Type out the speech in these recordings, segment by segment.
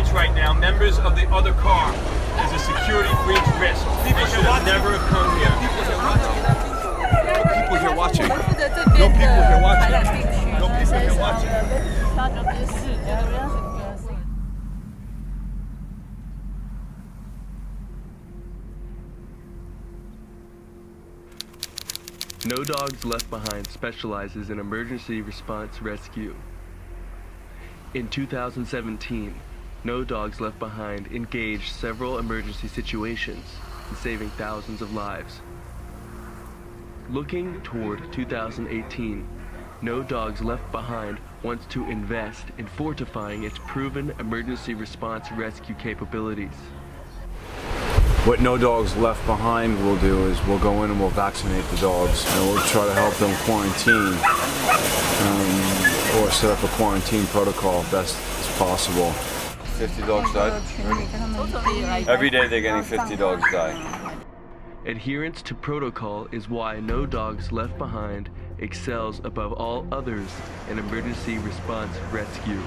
minutes right now, members of the other car. There's a security breach risk. They should have never come here. People here watching. No people here watching. No people here watching. No Dogs Left Behind specializes in emergency response rescue. In 2017, No Dogs Left Behind engaged several emergency situations, saving thousands of lives. Looking toward 2018, No Dogs Left Behind wants to invest in fortifying its proven emergency response rescue capabilities. What No Dogs Left Behind will do is we'll go in and we'll vaccinate the dogs, and we'll try to help them quarantine or set up a quarantine protocol best as possible. 50 dogs died. Every day they're getting 50 dogs die. Adherence to protocol is why No Dogs Left Behind excels above all others in emergency response rescue.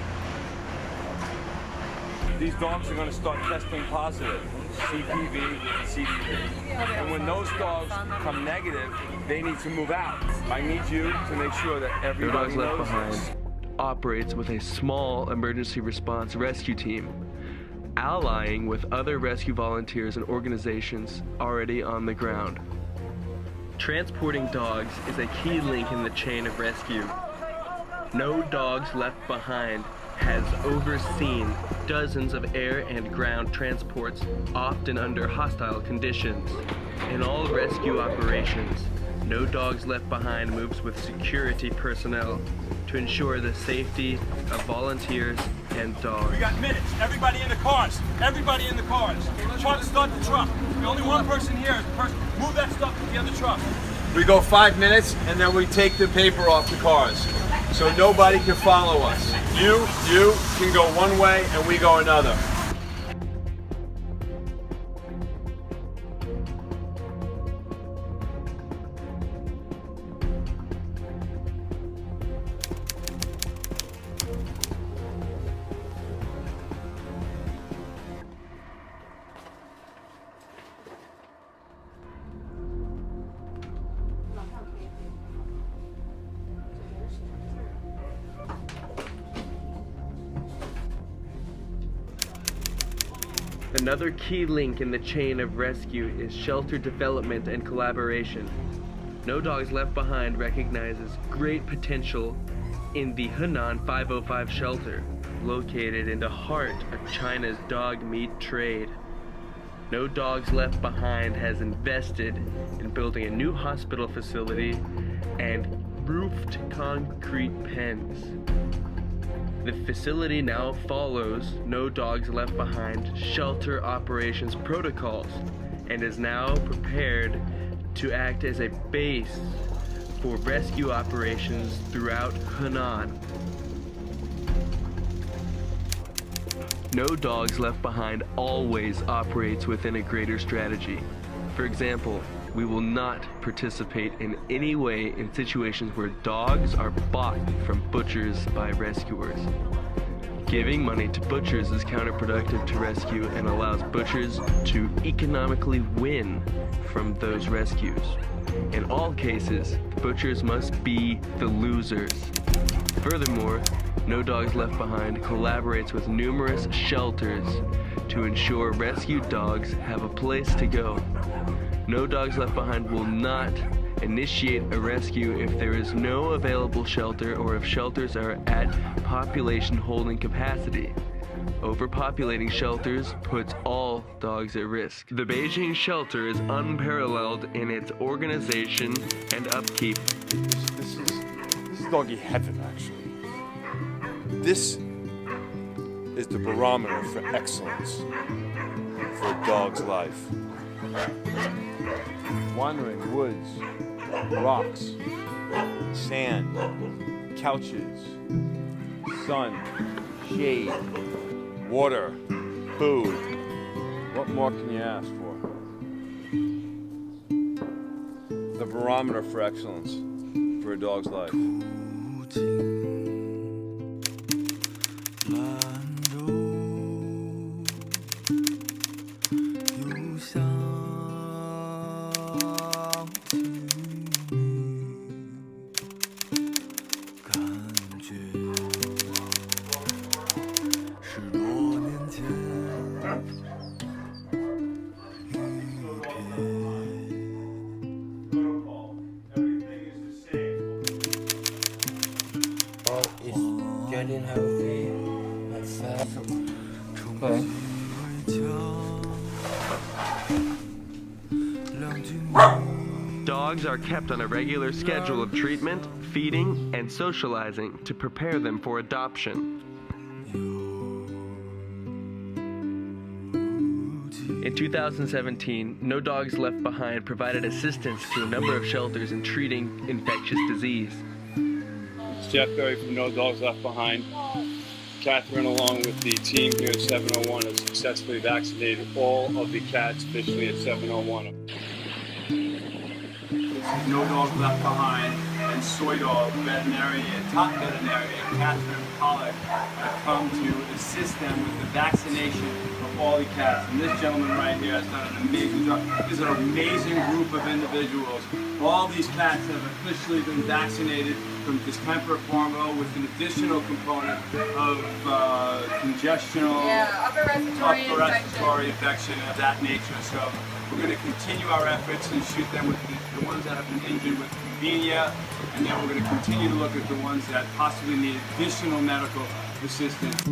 These dogs are going to start testing positive, CPV and CDV. And when those dogs come negative, they need to move out. I need you to make sure that No everybody Dogs Left knows Behind this. operates with a small emergency response rescue team, allying with other rescue volunteers and organizations already on the ground. Transporting dogs is a key link in the chain of rescue. No Dogs Left Behind has overseen dozens of air and ground transports, often under hostile conditions. In all rescue operations, No Dogs Left Behind moves with security personnel to ensure the safety of volunteers and dogs. We got minutes. Everybody in the cars. Everybody in the cars. Truck, start the truck. The only one person here is the person. Move that stuff to the other truck. We go 5 minutes and then we take the paper off the cars, so nobody can follow us. You can go one way and we go another. Another key link in the chain of rescue is shelter development and collaboration. No Dogs Left Behind recognizes great potential in the Henan 505 shelter, located in the heart of China's dog meat trade. No Dogs Left Behind has invested in building a new hospital facility and roofed concrete pens. The facility now follows No Dogs Left Behind shelter operations protocols and is now prepared to act as a base for rescue operations throughout Henan. No Dogs Left Behind always operates within a greater strategy. For example, we will not participate in any way in situations where dogs are bought from butchers by rescuers. Giving money to butchers is counterproductive to rescue and allows butchers to economically win from those rescues. In all cases, butchers must be the losers. Furthermore, No Dogs Left Behind collaborates with numerous shelters to ensure rescued dogs have a place to go. No Dogs Left Behind will not initiate a rescue if there is no available shelter or if shelters are at population holding capacity. Overpopulating shelters puts all dogs at risk. The Beijing shelter is unparalleled in its organization and upkeep. This is doggy heaven, actually. This is the barometer for excellence for a dog's life. Wandering woods, rocks, sand, couches, sun, shade, water, food. What more can you ask for? The barometer for excellence for a dog's life. It's getting healthy and fat. Dogs are kept on a regular schedule of treatment, feeding, and socializing to prepare them for adoption. In 2017, No Dogs Left Behind provided assistance to a number of shelters in treating infectious disease. It's Jeff Berry from No Dogs Left Behind. Catherine, along with the team here at 701, has successfully vaccinated all of the cats officially at 701. No Dogs Left Behind and Soy Dog veterinarian, top veterinarian Catherine Pollack have come to assist them with the vaccination of all the cats. And this gentleman right here has done an amazing job. This is an amazing group of individuals. All these cats have officially been vaccinated from distemper parvo with an additional component of congestional, upper respiratory infection of that nature. So we're going to continue our efforts and shoot them with the ones that have been injured with convenia, and then we're going to continue to look at the ones that possibly need additional medical assistance.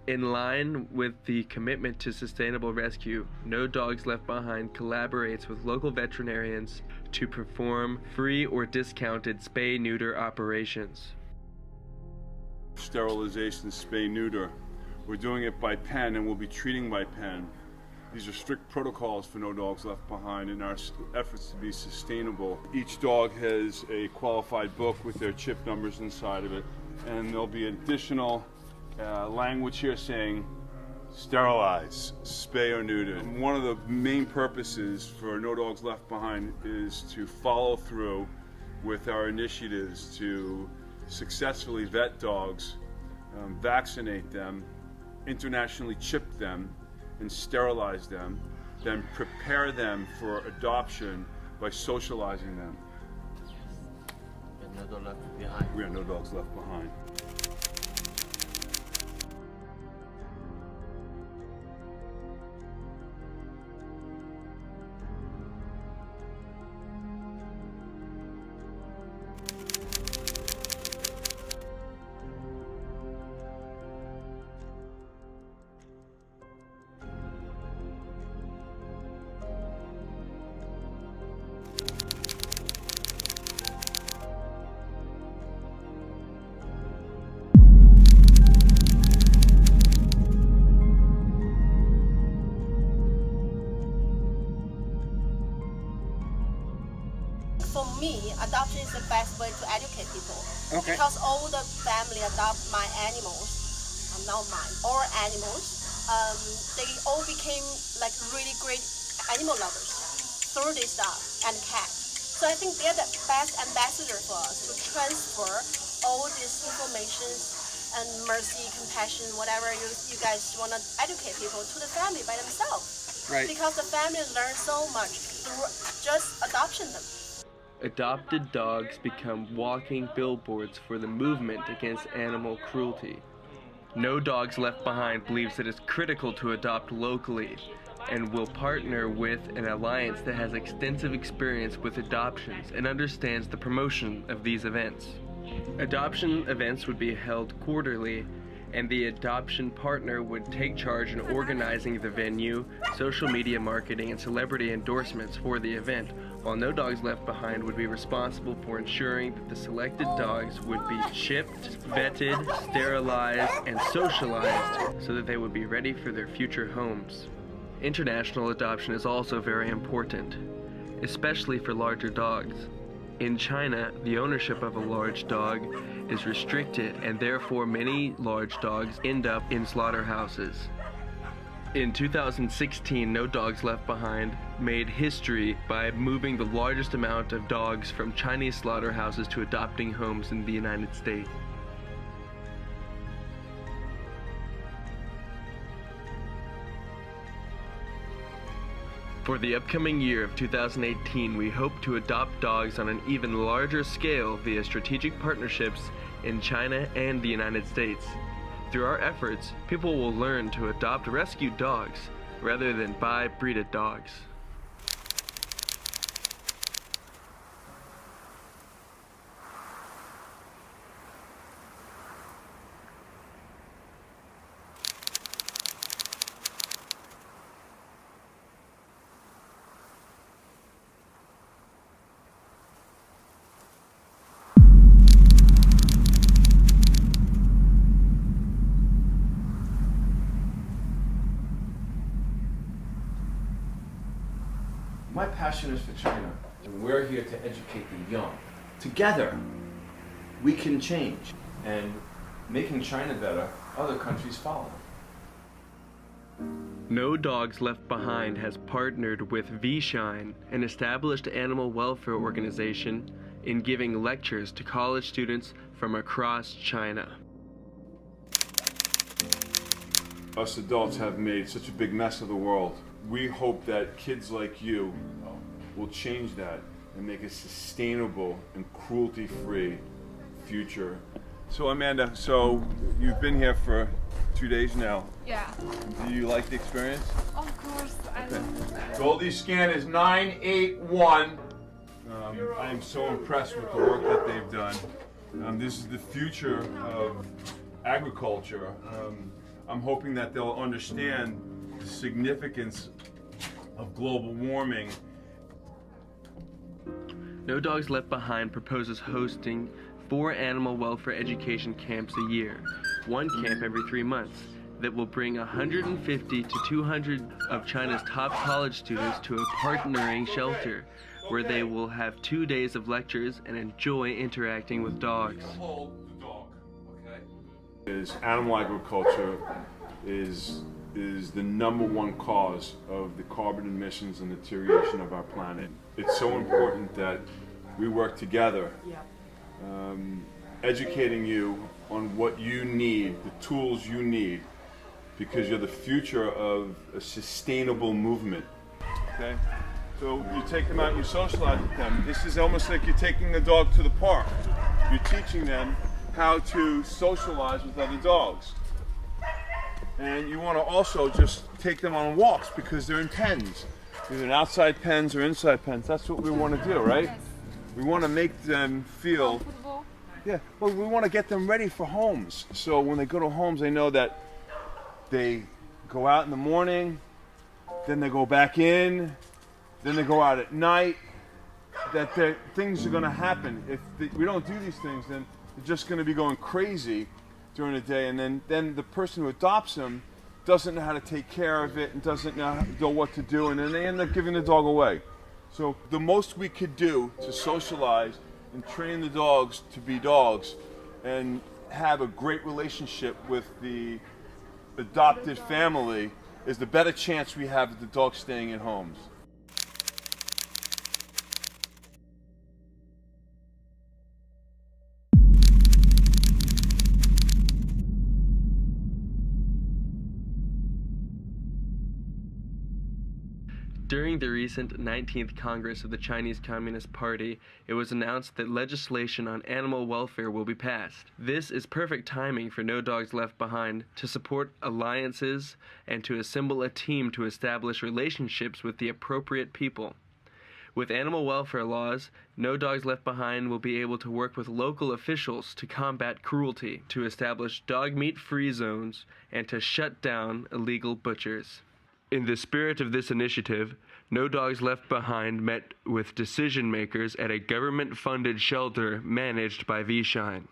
In line with the commitment to sustainable rescue, No Dogs Left Behind collaborates with local veterinarians to perform free or discounted spay-neuter operations. Sterilization, spay-neuter. We're doing it by pen, and we'll be treating by pen. These are strict protocols for No Dogs Left Behind in our efforts to be sustainable. Each dog has a qualified book with their chip numbers inside of it, and there'll be additional language here saying sterilize, spay or neuter. And one of the main purposes for No Dogs Left Behind is to follow through with our initiatives to successfully vet dogs, vaccinate them, internationally chip them, and sterilize them, then prepare them for adoption by socializing them. No Dog Left Behind. We are No Dogs Left Behind. For me, adoption is the best way to educate people. Okay. Because all the family adopt my animals, not mine, all animals, they all became like really great animal lovers through this dog and cat. So I think they're the best ambassador for us to transfer all these informations and mercy, compassion, whatever you guys want to educate people to the family by themselves. Right. Because the family learn so much through just adoption them. Adopted dogs become walking billboards for the movement against animal cruelty. No Dogs Left Behind believes that it's critical to adopt locally and will partner with an alliance that has extensive experience with adoptions and understands the promotion of these events. Adoption events would be held quarterly, and the adoption partner would take charge in organizing the venue, social media marketing, and celebrity endorsements for the event, while No Dogs Left Behind would be responsible for ensuring that the selected dogs would be chipped, vetted, sterilized, and socialized so that they would be ready for their future homes. International adoption is also very important, especially for larger dogs. In China, the ownership of a large dog is restricted, and therefore many large dogs end up in slaughterhouses. In 2016, No Dogs Left Behind made history by moving the largest amount of dogs from Chinese slaughterhouses to adopting homes in the United States. For the upcoming year of 2018, we hope to adopt dogs on an even larger scale via strategic partnerships in China and the United States. Through our efforts, people will learn to adopt rescued dogs rather than buy breeded dogs. My passion is for China, and we're here to educate the young. Together, we can change, and making China better, other countries follow. No Dogs Left Behind has partnered with V-Shine, an established animal welfare organization, in giving lectures to college students from across China. Us adults have made such a big mess of the world. We hope that kids like you will change that and make a sustainable and cruelty-free future. So Amanda, so you've been here for 2 days now. Yeah, Do you like the experience? of course. I love that. Goldie scan is 981. I am so impressed with the work that they've done. This is the future of agriculture. I'm hoping that they'll understand the significance of global warming. No Dogs Left Behind proposes hosting 4 animal welfare education camps a year, one camp every 3 months, that will bring 150 to 200 of China's top college students to a partnering shelter where they will have 2 days of lectures and enjoy interacting with dogs. Hold the dog, okay? Animal agriculture is the #1 cause of the carbon emissions and deterioration of our planet. It's so important that we work together, educating you on what you need, the tools you need, because you're the future of a sustainable movement. Okay? So you take them out and you socialize with them. This is almost like you're taking the dog to the park. You're teaching them how to socialize with other dogs. And you want to also just take them on walks because they're in pens. Either in outside pens or inside pens. That's what we want to do, right? Yes. We want to make them feel, Comfortable. yeah, well, we want to get them ready for homes. So when they go to homes, they know that they go out in the morning, then they go back in, then they go out at night, that things are going to happen. If we don't do these things, then they're just going to be going crazy during the day, and then the person who adopts them doesn't know how to take care of it and doesn't know what to do, and then they end up giving the dog away. So the most we could do to socialize and train the dogs to be dogs and have a great relationship with the adopted family is the better chance we have of the dogs staying in homes. During the recent 19th Congress of the Chinese Communist Party, it was announced that legislation on animal welfare will be passed. This is perfect timing for No Dogs Left Behind to support alliances and to assemble a team to establish relationships with the appropriate people. With animal welfare laws, No Dogs Left Behind will be able to work with local officials to combat cruelty, to establish dog meat-free zones, and to shut down illegal butchers. In the spirit of this initiative, No Dogs Left Behind met with decision makers at a government-funded shelter managed by V-Shine.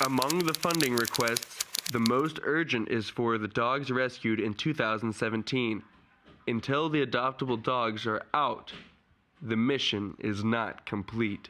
Among the funding requests, the most urgent is for the dogs rescued in 2017. Until the adoptable dogs are out, the mission is not complete.